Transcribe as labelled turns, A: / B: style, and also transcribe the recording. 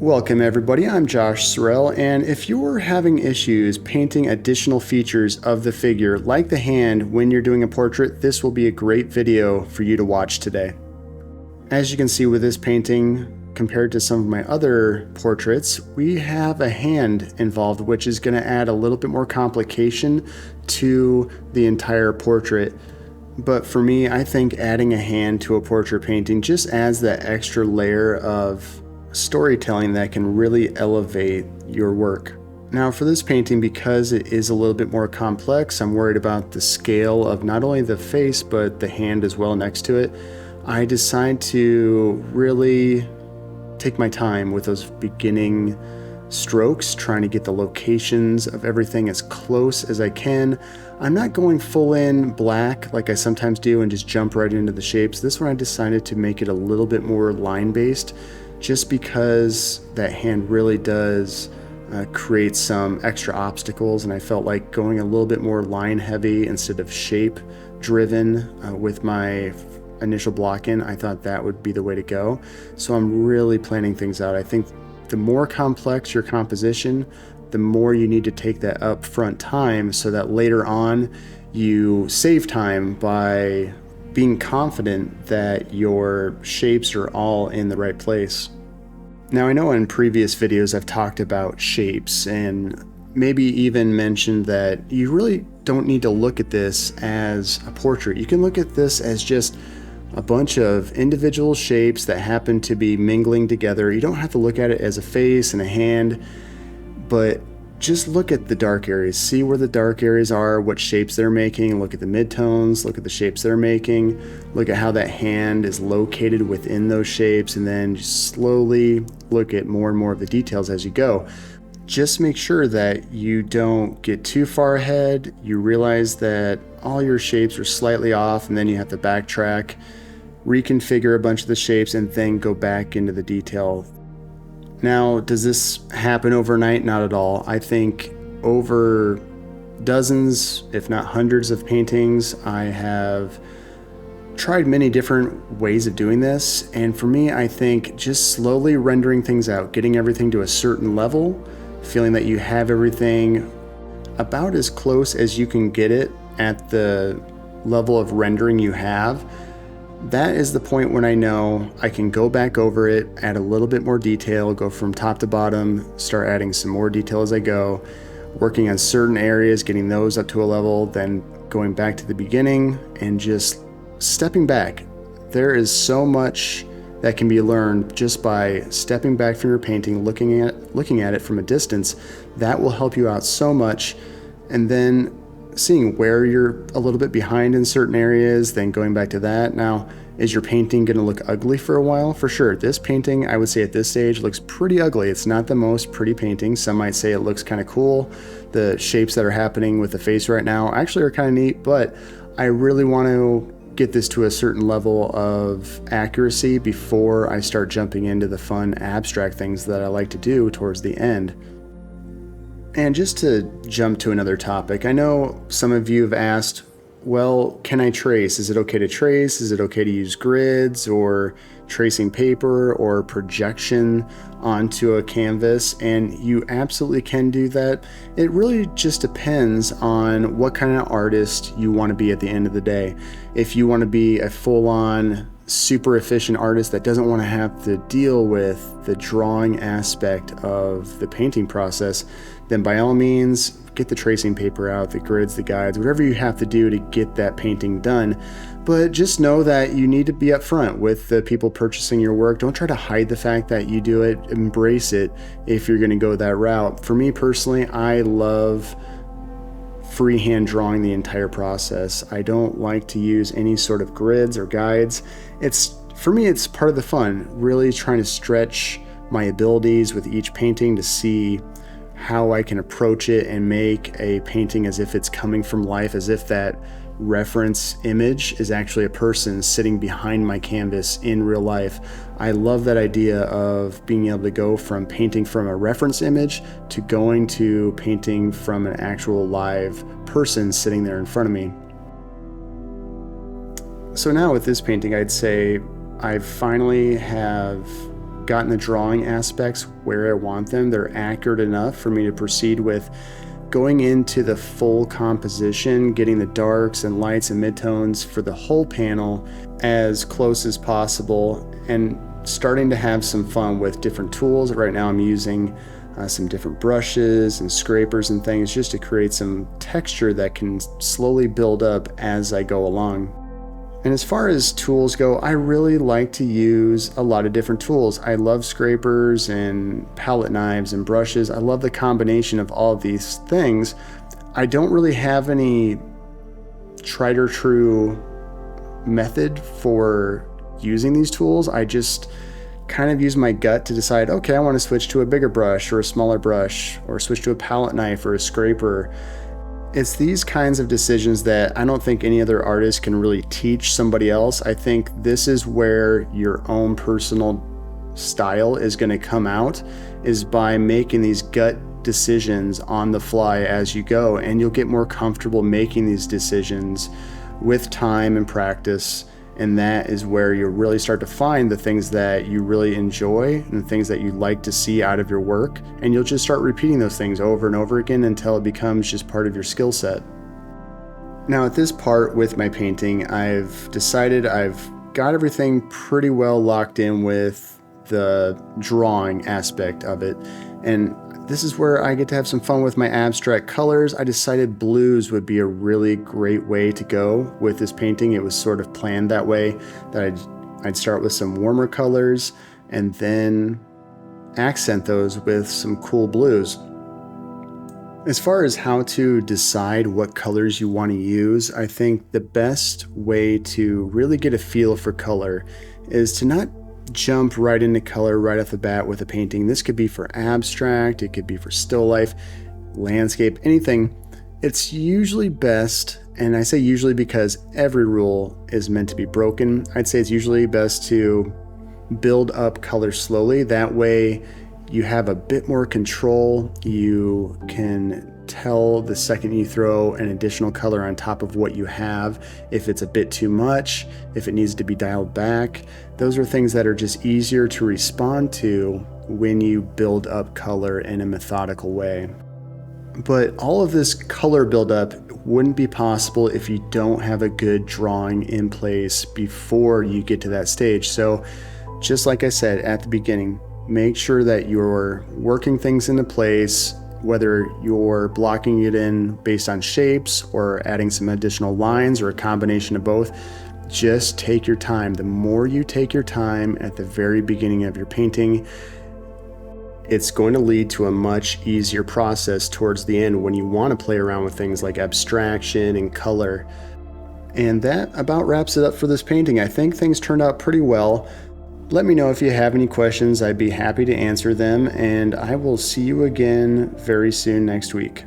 A: Welcome everybody, I'm Josh Sorrell, and if you're having issues painting additional features of the figure, like the hand, when you're doing a portrait, this will be a great video for you to watch today. As you can see with this painting, compared to some of my other portraits, we have a hand involved, which is going to add a little bit more complication to the entire portrait. But for me, I think adding a hand to a portrait painting just adds that extra layer of storytelling that can really elevate your work. Now for this painting, because it is a little bit more complex, I'm worried about the scale of not only the face but the hand as well next to it. I decide to really take my time with those beginning strokes, trying to get the locations of everything as close as I can. I'm not going full in black like I sometimes do and just jump right into the shapes. This one I decided to make it a little bit more line based, just because that hand really does create some extra obstacles, and I felt like going a little bit more line heavy instead of shape driven with my initial block in. I thought that would be the way to go. So I'm really planning things out. I think the more complex your composition, the more you need to take that upfront time so that later on you save time by being confident that your shapes are all in the right place. Now I know in previous videos I've talked about shapes and maybe even mentioned that you really don't need to look at this as a portrait. You can look at this as just a bunch of individual shapes that happen to be mingling together. You don't have to look at it as a face and a hand, but just look at the dark areas, see where the dark areas are, what shapes they're making, look at the midtones, look at the shapes they're making, look at how that hand is located within those shapes, and then just slowly look at more and more of the details as you go. Just make sure that you don't get too far ahead. You realize that all your shapes are slightly off, and then you have to backtrack, reconfigure a bunch of the shapes, and then go back into the detail. Now, does this happen overnight? Not at all. I think over dozens, if not hundreds of paintings, I have tried many different ways of doing this. And for me, I think just slowly rendering things out, getting everything to a certain level, feeling that you have everything about as close as you can get it at the level of rendering you have. That is the point when I know I can go back over it, add a little bit more detail, go from top to bottom, start adding some more detail as I go, working on certain areas, getting those up to a level, then going back to the beginning and just stepping back. There is so much that can be learned just by stepping back from your painting, looking at it from a distance. That will help you out so much. And then seeing where you're a little bit behind in certain areas, then going back to that. Now, is your painting going to look ugly for a while? For sure. This painting, I would say at this stage, looks pretty ugly. It's not the most pretty painting. Some might say it looks kind of cool. The shapes that are happening with the face right now actually are kind of neat, but I really want to get this to a certain level of accuracy before I start jumping into the fun abstract things that I like to do towards the end. And just to jump to another topic, I know some of you have asked, well, can I trace? Is it okay to trace? Is it okay to use grids or tracing paper or projection onto a canvas? And you absolutely can do that. It really just depends on what kind of artist you want to be at the end of the day. If you want to be a full-on super efficient artist that doesn't want to have to deal with the drawing aspect of the painting process, then by all means, get the tracing paper out, the grids, the guides, whatever you have to do to get that painting done. But just know that you need to be upfront with the people purchasing your work. Don't try to hide the fact that you do it. Embrace it if you're going to go that route. For me personally, I love freehand drawing the entire process. I don't like to use any sort of grids or guides. For me, it's part of the fun, really trying to stretch my abilities with each painting to see how I can approach it and make a painting as if it's coming from life, as if that reference image is actually a person sitting behind my canvas in real life. I love that idea of being able to go from painting from a reference image to going to painting from an actual live person sitting there in front of me. So now with this painting, I'd say I finally have gotten the drawing aspects where I want them. They're accurate enough for me to proceed with going into the full composition, getting the darks and lights and midtones for the whole panel as close as possible, and starting to have some fun with different tools. Right now I'm using some different brushes and scrapers and things just to create some texture that can slowly build up as I go along. And as far as tools go, I really like to use a lot of different tools. I love scrapers and palette knives and brushes. I love the combination of all of these things. I don't really have any tried or true method for using these tools. I just kind of use my gut to decide, okay, I want to switch to a bigger brush or a smaller brush, or switch to a palette knife or a scraper. It's these kinds of decisions that I don't think any other artist can really teach somebody else. I think this is where your own personal style is going to come out, is by making these gut decisions on the fly as you go, and you'll get more comfortable making these decisions with time and practice. And that is where you'll really start to find the things that you really enjoy and the things that you like to see out of your work. And you'll just start repeating those things over and over again until it becomes just part of your skill set. Now at this part with my painting, I've decided I've got everything pretty well locked in with the drawing aspect of it. And this is where I get to have some fun with my abstract colors. I decided blues would be a really great way to go with this painting. It was sort of planned that way, that I'd start with some warmer colors and then accent those with some cool blues. As far as how to decide what colors you want to use, I think the best way to really get a feel for color is to not jump right into color right off the bat with a painting. This could be for abstract, it could be for still life, landscape, anything. It's usually best, and I say usually because every rule is meant to be broken, I'd say it's usually best to build up color slowly. That way you have a bit more control. You can tell the second you throw an additional color on top of what you have, if it's a bit too much, if it needs to be dialed back. Those are things that are just easier to respond to when you build up color in a methodical way. But all of this color buildup wouldn't be possible if you don't have a good drawing in place before you get to that stage. So just like I said at the beginning, make sure that you're working things into place, whether you're blocking it in based on shapes or adding some additional lines or a combination of both. Just take your time. The more you take your time at the very beginning of your painting, it's going to lead to a much easier process towards the end when you want to play around with things like abstraction and color. And that about wraps it up for this painting. I think things turned out pretty well. Let me know if you have any questions. I'd be happy to answer them, and I will see you again very soon next week.